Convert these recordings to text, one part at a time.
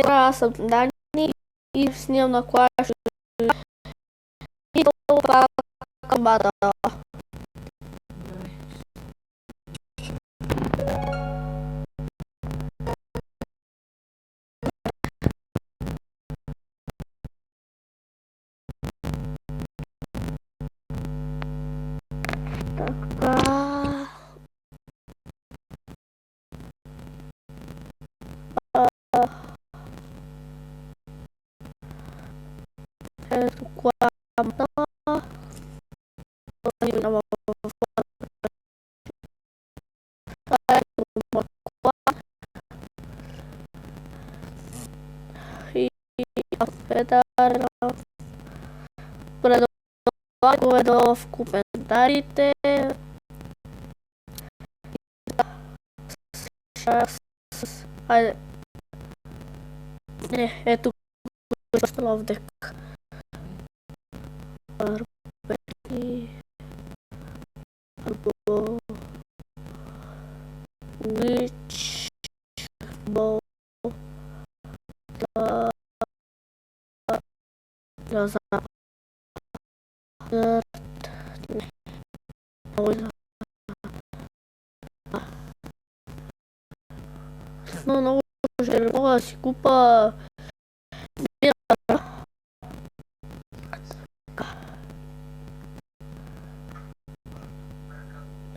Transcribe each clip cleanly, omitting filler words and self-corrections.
Аз съм Дани и снимам на Clash и това камбата. Така. Ето камбата. Петър, предлагаме в коментарите. Айде. Не, ето нов дек. Арбери. Witch. Ball. Но много ще мога да си купа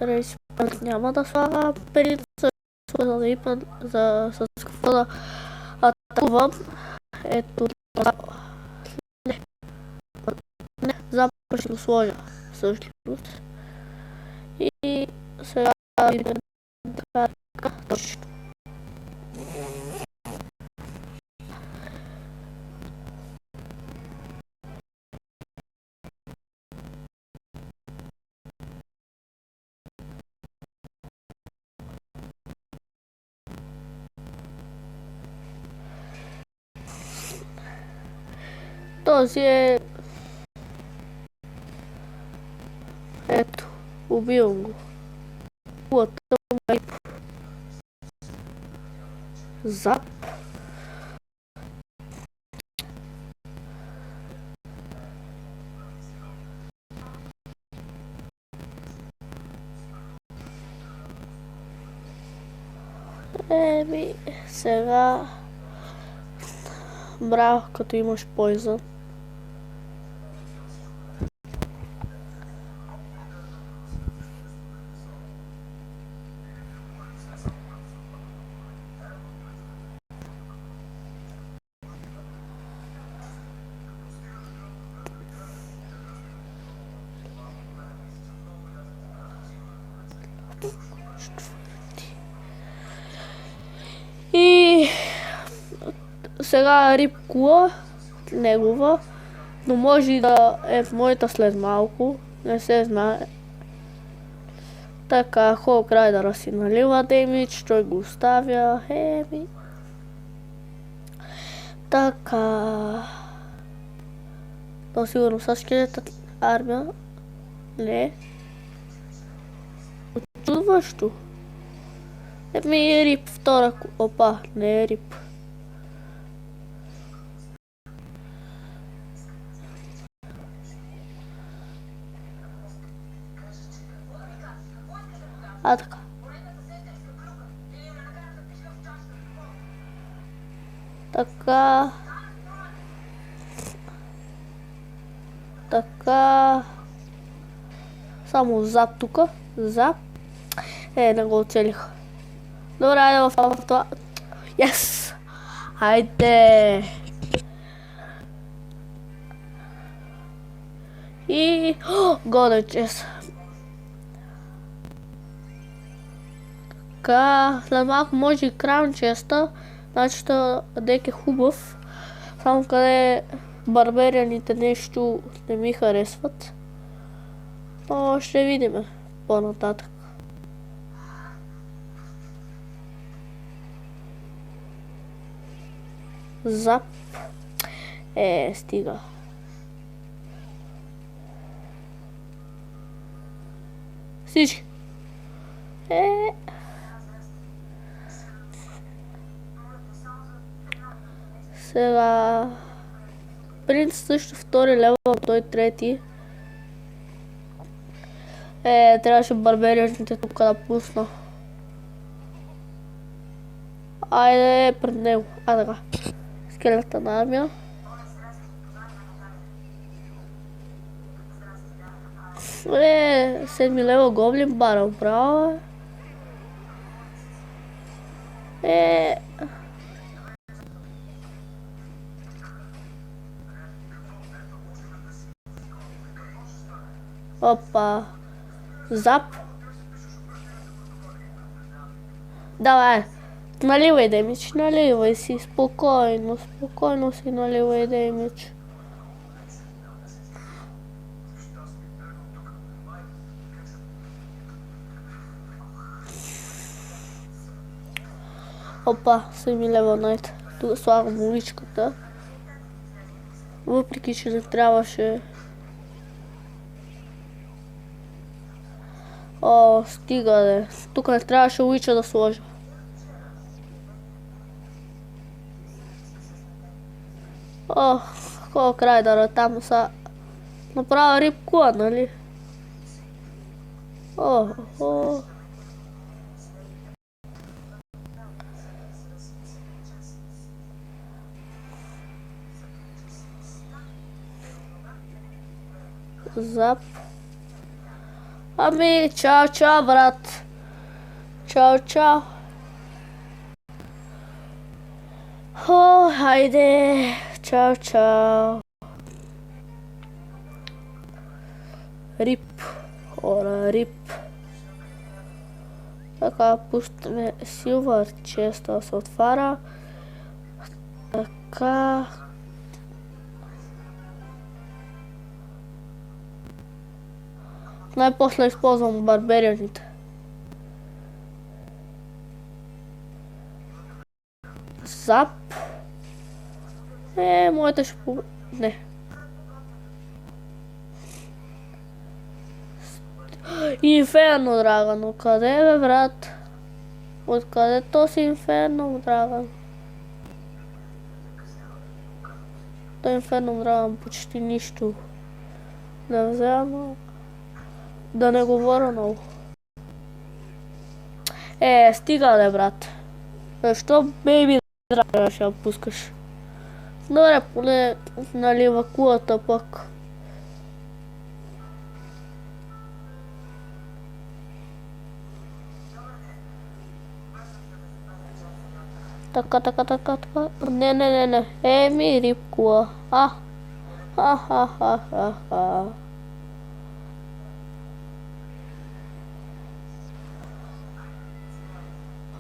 респът няма да слага преди за да ипа с какво да атакувам. Ето не, запад ще го сложа всъщност. И сега видим така точно. Този е... Ето, убивам го. Зап. Еми, сега... Браво, като имаш Poison. И сега рибкула, негова, но може и да е в моята след малко, не се знае. Така, Hulk Rider си налива демидж, той го оставя, еми. Така. То сигурно са скелетът армия. Не. Очудващо. Еми е рип втора. Опа, не е рип. А така. Така. Така. Само зап тука. Зап. Не го оцелих. Добре, айде в това. Yes! Хайде! И... Golden chest. Така, след малко може и Crown chest-а. Значи дек е хубав. Само къде барберианите нещо не ми харесват. Но ще видим по-нататък. Зап. Стига. Всички. Сега... Принц също втори левел, той трети. Трябваше барберианите тук да пусна. Айде пред него. Така. Скелетна армия. Седми левел гоблин баръл. Браво, Опа. Зап. Давай. Наливай демидж, наливай си. Спокойно, спокойно си наливай демидж. Опа, 7 левел найт. Тук слагам уличката. Въпреки, че не трябваше. О, стига де. Тук не трябваше улича да сложа. О, колко крайдъра там са. Направя рибкуа, нали? О. Зап. Ами, чао, брат. Чао. О, хайде. Чао. Рип. Ора, рип. Така, пущаме силвър честа се отваря. Така. Най-после използвам барберианите. Зап. Моите ще не. Инферно Драган, къде бе, брат? Откъде то си Инферно Драган? То Инферно Драган почти нищо не взема. Да не говоря много. Стига де, брат. Защо бейби Драган ще пускаш? Добре, поне налива кулата пък. Така. Не. Ми рибкула.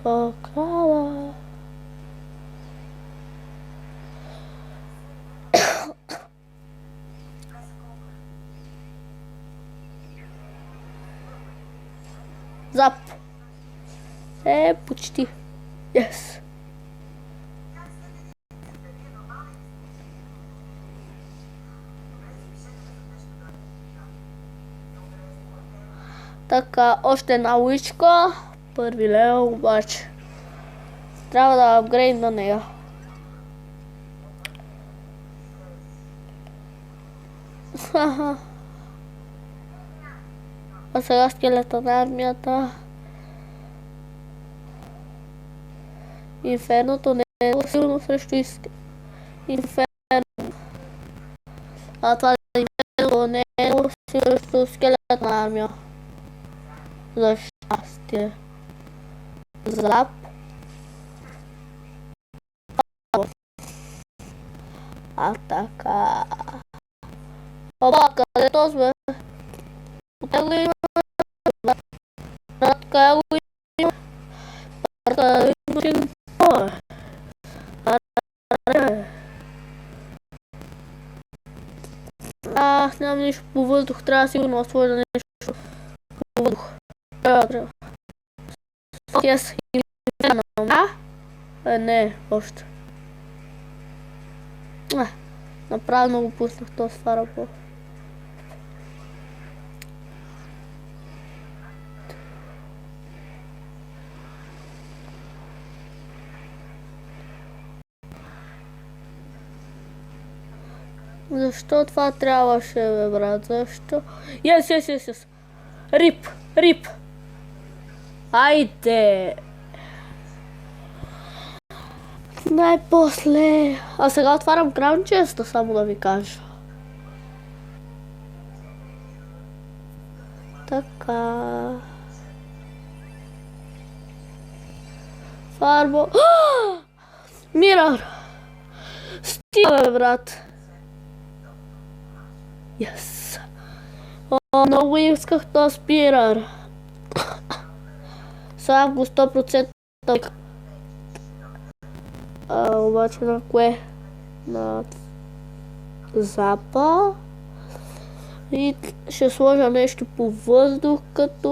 Окрада. Зап. Почти. Yes. Така, още една луичка. Първи левел обаче. Трябва да апгрейд на нея. А сега скелета на армията. Инферното не е силно срещу Инферно. А това Инферно не е срещу скелетна армия. За щастие. Зап. Така. Опа, къде то сме? Къде го има? Къде го има? Къде го има? Нямам нищо по въздух, трябва сигурно да сложа нещо по въздух. Трябва. Yes, не, още. Направо го пуснах този фарабол. Защо това трябваше, бе, брат? Защо? Yes. Рип. Айде. Най-после. А сега отварям Crown Chest, само да ви кажа. Така. Фарбо. Мирър. Стига, бе, брат. Yes. О, много исках този мирър. Сега го 100%. Обаче на кое? На запа. И ще сложа нещо по въздух, като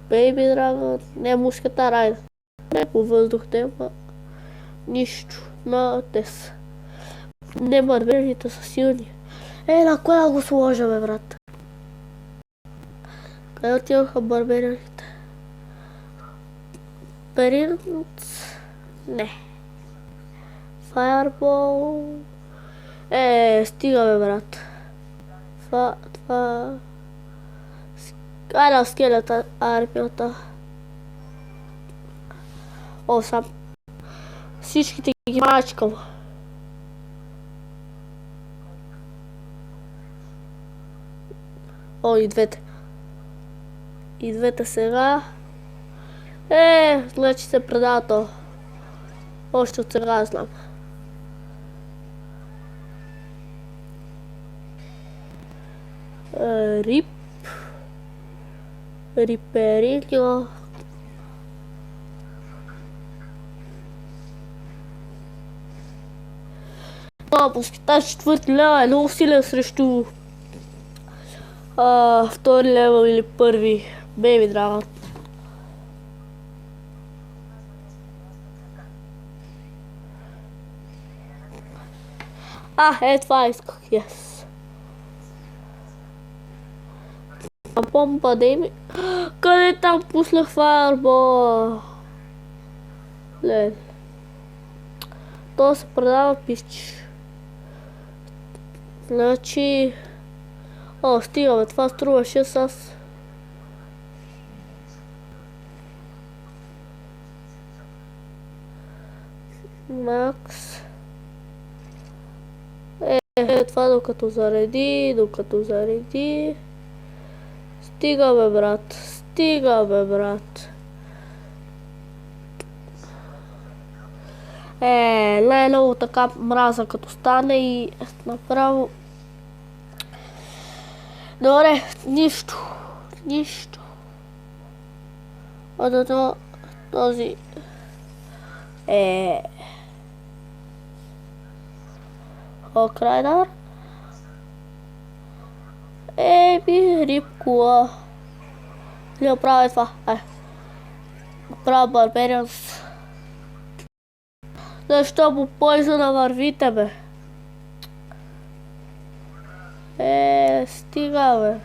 Baby Dragon. Не, мушката Райда. Не по въздух тема. Нищо. На тес. Не, барберите са силни. На кое да го сложа, бе, брат? Къде отиваха барберите? Принц. Не. Fireball. Стига, бе, брат. Това... Айде, скелета, армията. О, сам. Всичките ги мачкам. О, и двете. И двете сега. Значи се предава то. Още от сега знам. Рип. Рипериньо. Пуската 4 лева е много силен срещу втори левел или първи Baby Dragon. Това исках, yes. Помпа да ми... Къде там пуснах Fireball? Леле. То се предава пич. Значи... стигаме, това струваше с... Макс... това докато зареди... Стига, бе, брат. Най-много така мраза като стане и направо... Добре, нищо. Този... Окрайдар. Рибкула. Не оправя това. Оправя Барберианс. Защо по Poison вървите, бе? Стига, бе.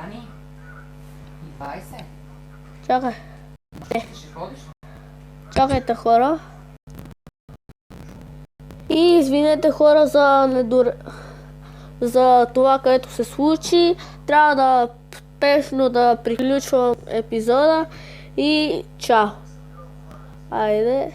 Дани, 20. Чакай. Ще ходиш? Чакайте, хора. И извинете, хора, за това, което се случи. Трябва да спешно да приключвам епизода и чао. Айде.